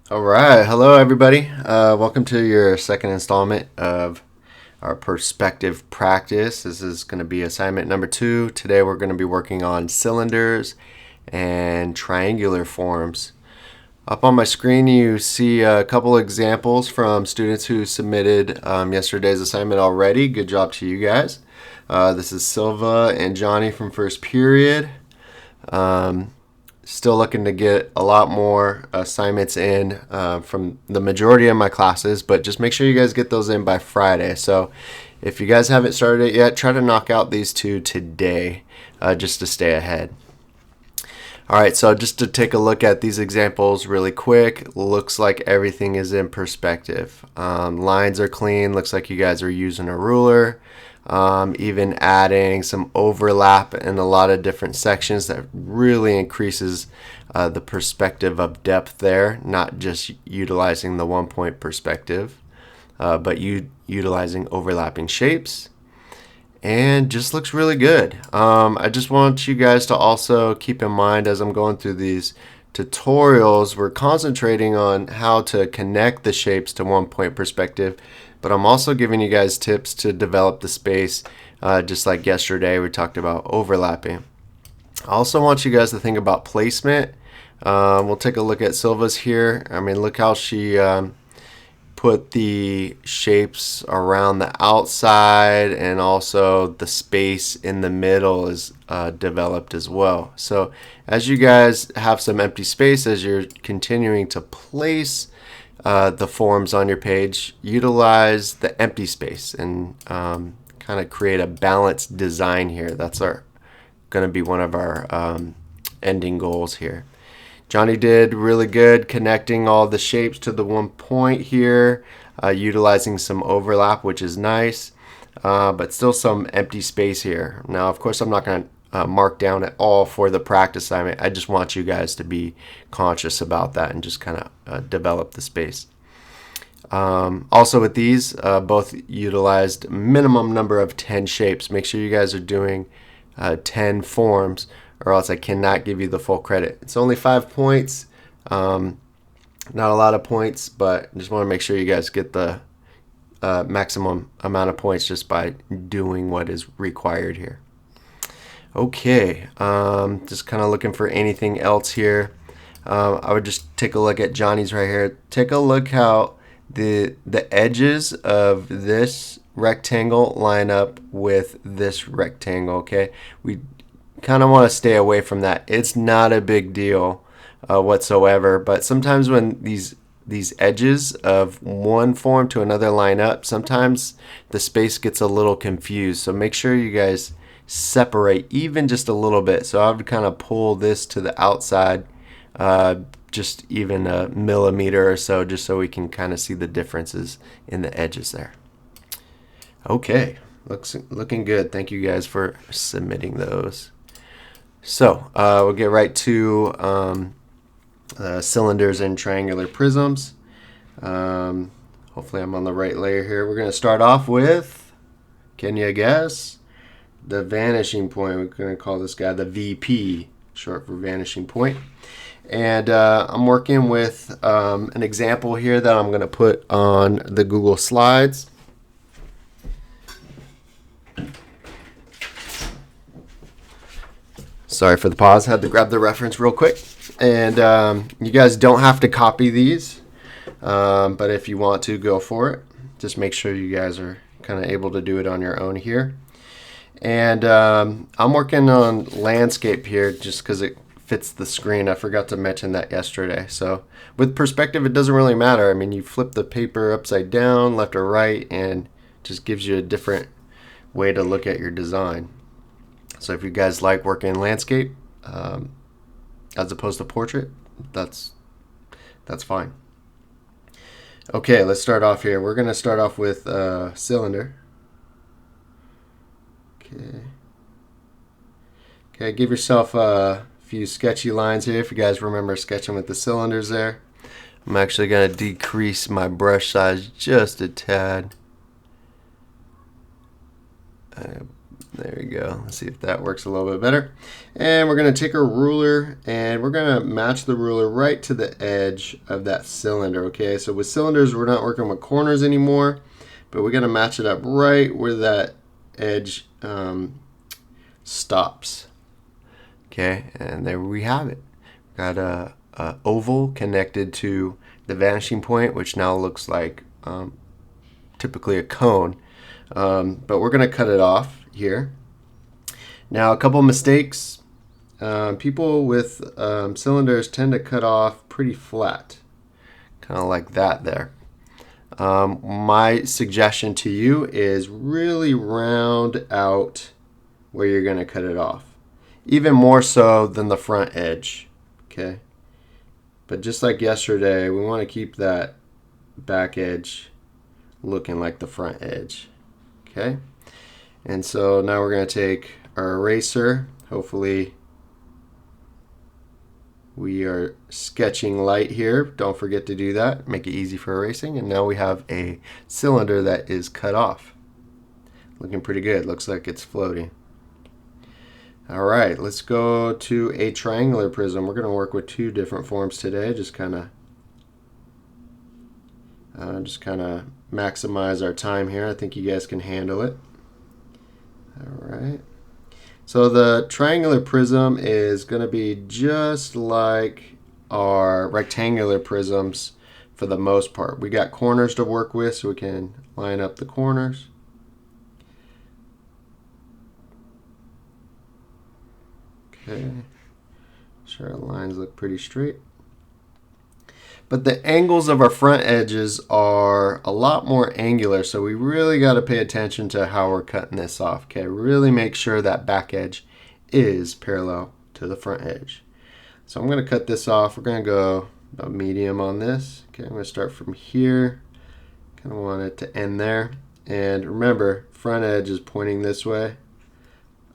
All right, hello everybody. Welcome to your second installment of our perspective practice. This is going to be assignment number 2. Today we're going to be working on cylinders and triangular forms. Up on my screen you see a couple examples from students who submitted yesterday's assignment already. Good job to you guys. This is Silva and Johnny from first period. Still looking to get a lot more assignments in from the majority of my classes, but just make sure you guys get those in by Friday. So if you guys haven't started it yet, try to knock out these two today just to stay ahead. All right, so just to take a look at these examples really quick, looks like everything is in perspective. Lines are clean, looks like you guys are using a ruler. Even adding some overlap in a lot of different sections that really increases the perspective of depth there, not just utilizing the 1-point perspective, but utilizing overlapping shapes. And just looks really good. I just want you guys to also keep in mind as I'm going through these tutorials, we're concentrating on how to connect the shapes to 1-point perspective, but I'm also giving you guys tips to develop the space, just like yesterday we talked about overlapping. I also want you guys to think about placement. We'll take a look at Silva's here. I mean, look how she put the shapes around the outside, and also the space in the middle is developed as well. So as you guys have some empty space as you're continuing to place the forms on your page, utilize the empty space and kind of create a balanced design here. That's going to be one of our ending goals here. Johnny did really good connecting all the shapes to the 1 point here, utilizing some overlap, which is nice, but still some empty space here. Now, of course, I'm not going to mark down at all for the practice assignment. I just want you guys to be conscious about that and just kind of develop the space. Also with these, both utilized minimum number of 10 shapes. Make sure you guys are doing 10 forms, or else I cannot give you the full credit. It's only 5 points, not a lot of points, but just want to make sure you guys get the maximum amount of points just by doing what is required here. Okay, just kind of looking for anything else here. I would just take a look at Johnny's right here. Take a look how the edges of this rectangle line up with this rectangle. Okay, we kind of want to stay away from that. It's not a big deal whatsoever, but sometimes when these edges of one form to another line up, sometimes the space gets a little confused. So make sure you guys separate even just a little bit. So I would kind of pull this to the outside just even a millimeter or so, just so we can kind of see the differences in the edges there. Okay, looking good. Thank you guys for submitting those. So we'll get right to cylinders and triangular prisms. Hopefully I'm on the right layer here. We're going to start off with, can you guess? The vanishing point. We're going to call this guy the VP, short for vanishing point. And I'm working with an example here that I'm going to put on the Google Slides. Sorry for the pause. Had to grab the reference real quick. And you guys don't have to copy these, but if you want to, go for it. Just make sure you guys are kind of able to do it on your own here. And I'm working on landscape here just because it fits the screen. I forgot to mention that yesterday. So with perspective, it doesn't really matter. I mean, you flip the paper upside down, left or right, and just gives you a different way to look at your design. So if you guys like working in landscape as opposed to portrait, that's fine. Okay, let's start off here. We're going to start off with a cylinder. Okay, give yourself a few sketchy lines here if you guys remember sketching with the cylinders there. I'm actually going to decrease my brush size just a tad. There you go. Let's see if that works a little bit better. And we're going to take our ruler and we're going to match the ruler right to the edge of that cylinder. Okay, so with cylinders, we're not working with corners anymore, but we're going to match it up right where that edge stops. Okay, and there we have it. Got a oval connected to the vanishing point, which now looks like typically a cone. But we're going to cut it off here. Now, a couple mistakes. People with cylinders tend to cut off pretty flat, kind of like that there. My suggestion to you is really round out where you're going to cut it off, even more so than the front edge. Okay, but just like yesterday, we want to keep that back edge looking like the front edge. Okay, and so now we're going to take our eraser. Hopefully we are sketching light here. Don't forget to do that. Make it easy for erasing. And now we have a cylinder that is cut off. Looking pretty good. Looks like it's floating. All right, let's go to a triangular prism. We're going to work with two different forms today. Just kind of maximize our time here. I think you guys can handle it. All right. So the triangular prism is going to be just like our rectangular prisms for the most part. We got corners to work with, so we can line up the corners. Okay. Sure, our lines look pretty straight. But the angles of our front edges are a lot more angular, so we really got to pay attention to how we're cutting this off. Okay, really make sure that back edge is parallel to the front edge. So I'm going to cut this off. We're going to go about medium on this. Okay, I'm going to start from here. Kind of want it to end there. And remember, front edge is pointing this way.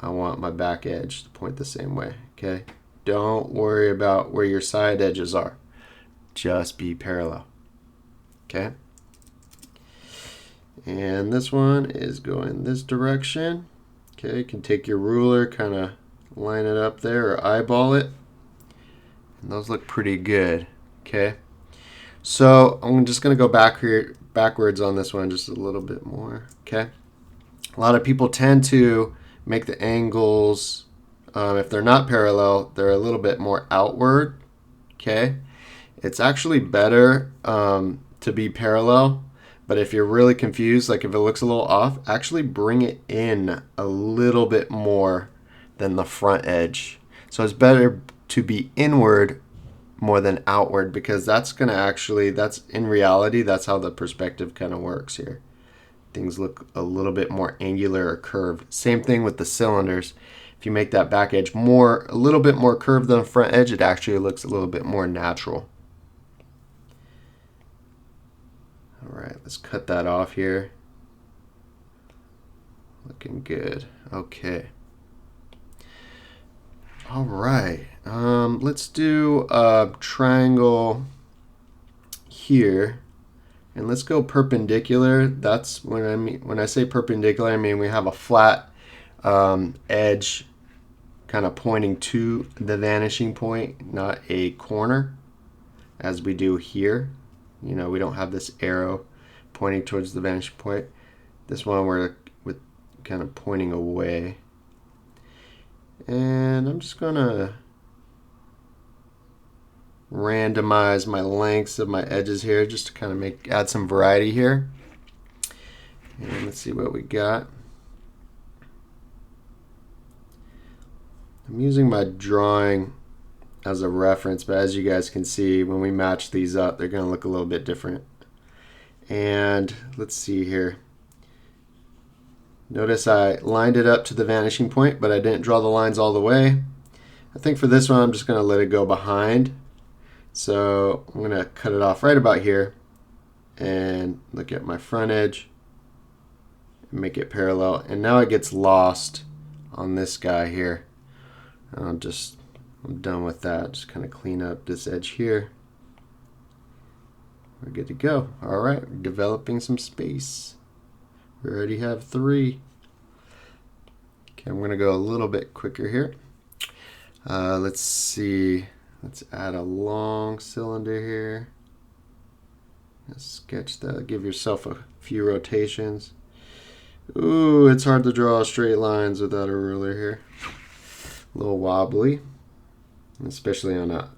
I want my back edge to point the same way. Okay, don't worry about where your side edges are. Just be parallel. Okay. And this one is going this direction. Okay, you can take your ruler, kind of line it up there or eyeball it. And those look pretty good. Okay. So I'm just going to go backwards on this one just a little bit more. Okay. A lot of people tend to make the angles, if they're not parallel, they're a little bit more outward. Okay. It's actually better to be parallel, but if you're really confused, like if it looks a little off, actually bring it in a little bit more than the front edge. So it's better to be inward more than outward, because that's going to actually, that's in reality, that's how the perspective kind of works here. Things look a little bit more angular or curved. Same thing with the cylinders. If you make that back edge a little bit more curved than the front edge, it actually looks a little bit more natural. All right, let's cut that off here. Looking good. Okay. All right. Let's do a triangle here, and let's go perpendicular. That's when I say perpendicular, I mean we have a flat edge kind of pointing to the vanishing point, not a corner, as we do here. You know, we don't have this arrow pointing towards the vanishing point. This one we're with kind of pointing away. And I'm just going to randomize my lengths of my edges here just to kind of add some variety here. And let's see what we got. I'm using my drawing as a reference, but as you guys can see, when we match these up, they're going to look a little bit different. And let's see here. Notice I lined it up to the vanishing point, but I didn't draw the lines all the way. I think for this one, I'm just going to let it go behind. So I'm going to cut it off right about here and look at my front edge and make it parallel. And now it gets lost on this guy here. I'm done with that. Just kind of clean up this edge here. We're good to go. All right, we're developing some space. We already have 3. Okay, I'm going to go a little bit quicker here. Let's see. Let's add a long cylinder here. Sketch that. Give yourself a few rotations. Ooh, it's hard to draw straight lines without a ruler here. A little wobbly, especially on a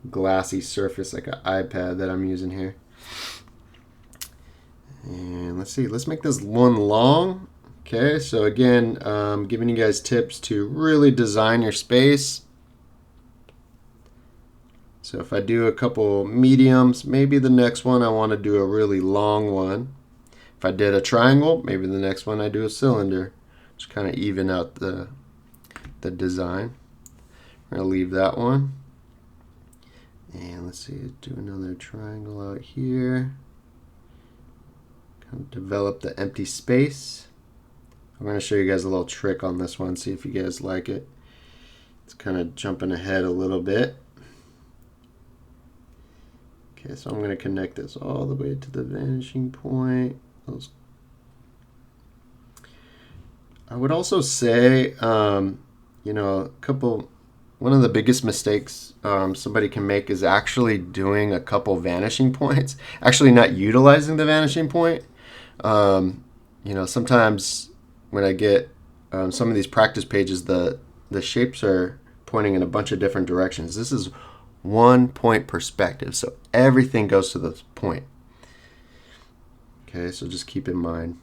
glassy surface like an iPad that I'm using here. And let's see, let's make this one long. Okay, so again, giving you guys tips to really design your space. So if I do a couple mediums, maybe the next one I want to do a really long one. If I did a triangle, maybe the next one I do a cylinder. Just kind of even out the design. I'm going to leave that one. And let's see, do another triangle out here. Kind of develop the empty space. I'm going to show you guys a little trick on this one, see if you guys like it. It's kind of jumping ahead a little bit. Okay, so I'm going to connect this all the way to the vanishing point. I would also say, you know, one of the biggest mistakes somebody can make is actually doing a couple vanishing points, actually not utilizing the vanishing point. You know, sometimes when I get some of these practice pages, the shapes are pointing in a bunch of different directions. This is one point perspective, so everything goes to the point. Okay, so just keep in mind.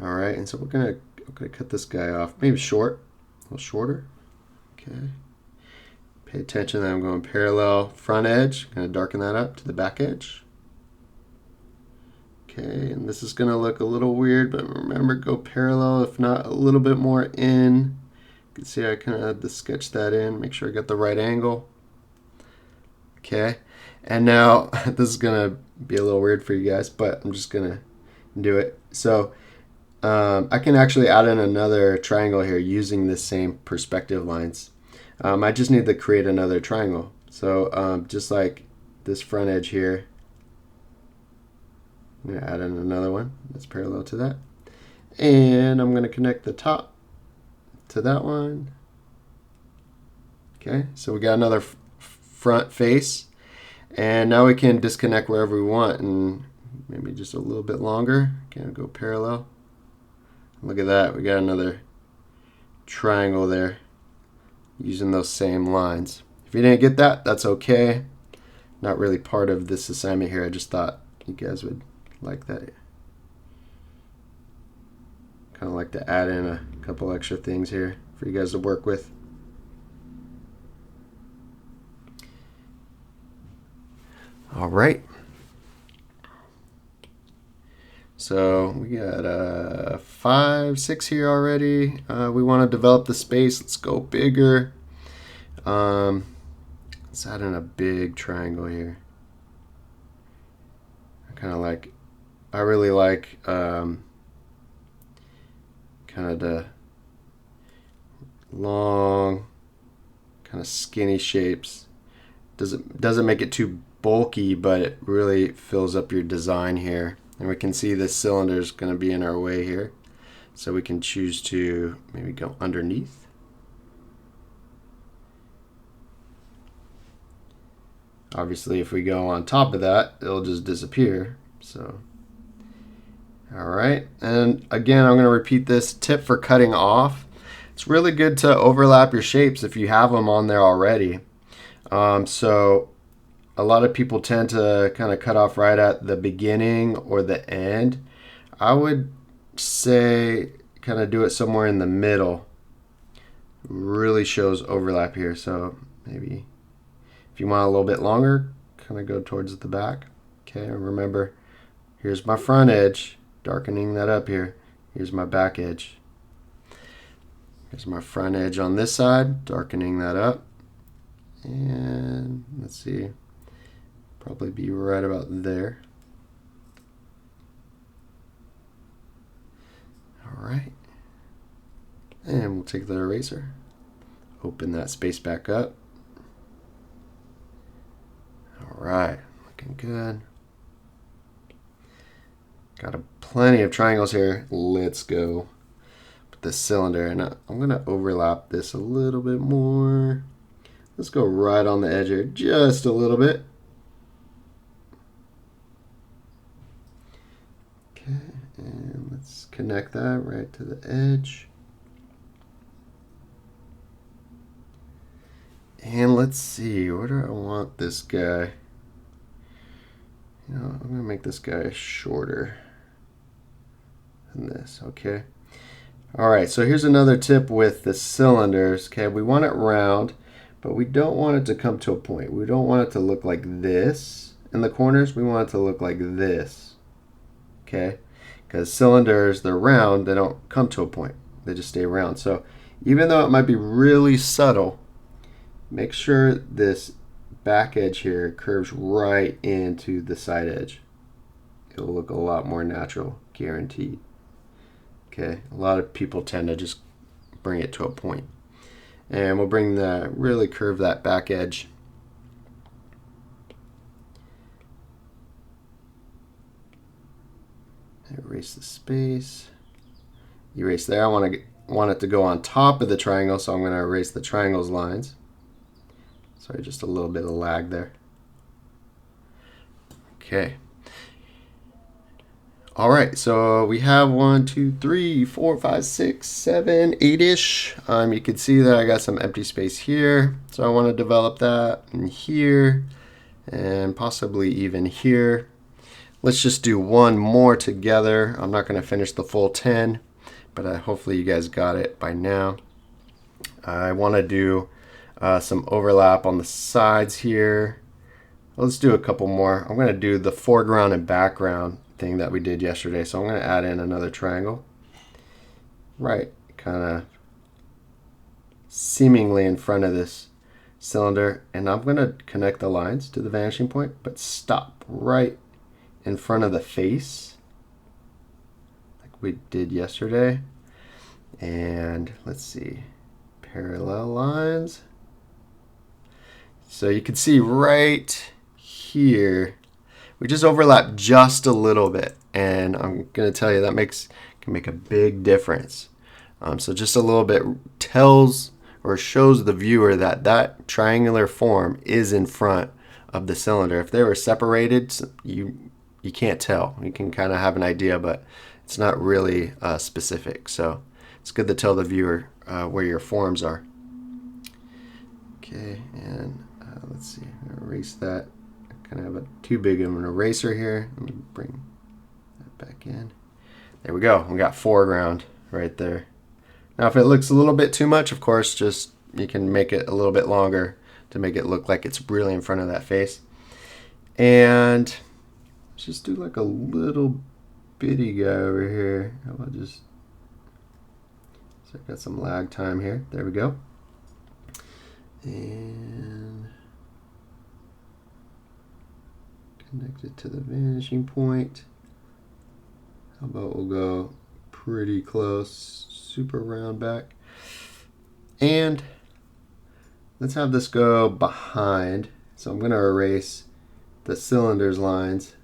All right, and so we're gonna cut this guy off, maybe short, a little shorter. Okay. Pay attention that I'm going parallel front edge. I'm gonna darken that up to the back edge. Okay, and this is gonna look a little weird, but remember, go parallel, if not a little bit more in. You can see I kind of had to sketch that in, make sure I got the right angle. Okay, and now this is gonna be a little weird for you guys, but I'm just gonna do it. So I can actually add in another triangle here using the same perspective lines. I just need to create another triangle. So just like this front edge here, I'm going to add in another one that's parallel to that. And I'm going to connect the top to that one. Okay, so we got another front face. And now we can disconnect wherever we want, and maybe just a little bit longer. Can go parallel. Look at that, we got another triangle there using those same lines. If you didn't get that, that's okay. Not really part of this assignment here. I just thought you guys would like that. Kind of like to add in a couple extra things here for you guys to work with. All right. So we got 5, 6 here already. We want to develop the space. Let's go bigger. Let's add in a big triangle here. I really like kind of the long, kind of skinny shapes. Doesn't make it too bulky, but it really fills up your design here. And we can see this cylinder is going to be in our way here. So we can choose to maybe go underneath. Obviously, if we go on top of that, it'll just disappear. So, all right. And again, I'm going to repeat this tip for cutting off. It's really good to overlap your shapes if you have them on there already. So a lot of people tend to kind of cut off right at the beginning or the end. I would say kind of do it somewhere in the middle. Really shows overlap here. So maybe if you want a little bit longer, kind of go towards the back. Okay, and remember, here's my front edge, darkening that up here. Here's my back edge. Here's my front edge on this side, darkening that up. And let's see, probably be right about there. All right. And we'll take the eraser, open that space back up. All right, looking good. Got plenty of triangles here. Let's go with the cylinder, and I'm gonna overlap this a little bit more. Let's go right on the edge here, just a little bit. Okay, and let's connect that right to the edge. And let's see, where do I want this guy? You know, I'm gonna make this guy shorter than this, okay? All right, so here's another tip with the cylinders, okay? We want it round, but we don't want it to come to a point. We don't want it to look like this in the corners. We want it to look like this, okay? Because cylinders, they're round, they don't come to a point. They just stay round. So even though it might be really subtle, make sure this back edge here curves right into the side edge. It'll look a lot more natural, guaranteed. Okay, a lot of people tend to just bring it to a point. And we'll really curve that back edge. Erase the space. Erase there. I want it to go on top of the triangle, so I'm going to erase the triangle's lines. Sorry, just a little bit of lag there. Okay. All right, so we have 1, 2, 3, 4, 5, 6, 7, 8-ish. You can see that I got some empty space here, so I want to develop that in here and possibly even here. Let's just do one more together. I'm not going to finish the full 10, but hopefully you guys got it by now. I want to do some overlap on the sides here. Let's do a couple more. I'm going to do the foreground and background thing that we did yesterday. So I'm going to add in another triangle. Right, kind of seemingly in front of this cylinder. And I'm going to connect the lines to the vanishing point, but stop right in front of the face like we did yesterday. And let's see, parallel lines. So you can see right here, we just overlap just a little bit, and I'm going to tell you that can make a big difference. So just a little bit tells or shows the viewer that that triangular form is in front of the cylinder. If they were separated, you can't tell. You can kind of have an idea, but it's not really specific. So it's good to tell the viewer where your forms are. Okay, and let's see, I'm going to erase that. I kind of have too big of an eraser here. Let me bring that back in. There we go. We got foreground right there. Now if it looks a little bit too much, of course, just you can make it a little bit longer to make it look like it's really in front of that face. And let's just do like a little bitty guy over here. How about just, so I got some lag time here. There we go. And connect it to the vanishing point. How about we'll go pretty close, super round back. And let's have this go behind. So I'm going to erase the cylinder's lines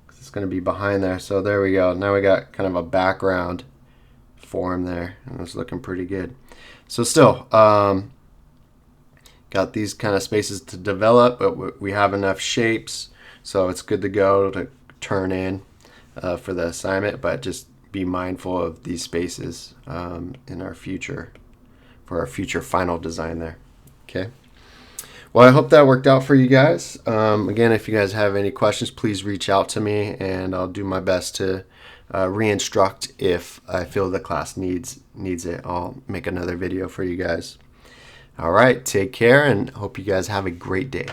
because it's going to be behind there. So there we go. Now we got kind of a background form there, and it's looking pretty good. So still, got these kind of spaces to develop, but we have enough shapes, so it's good to go to turn in for the assignment, but just be mindful of these spaces in our future, for our future final design there. Okay. Well, I hope that worked out for you guys. Again, if you guys have any questions, please reach out to me, and I'll do my best to re-instruct if I feel the class needs it. I'll make another video for you guys. All right, take care, and hope you guys have a great day.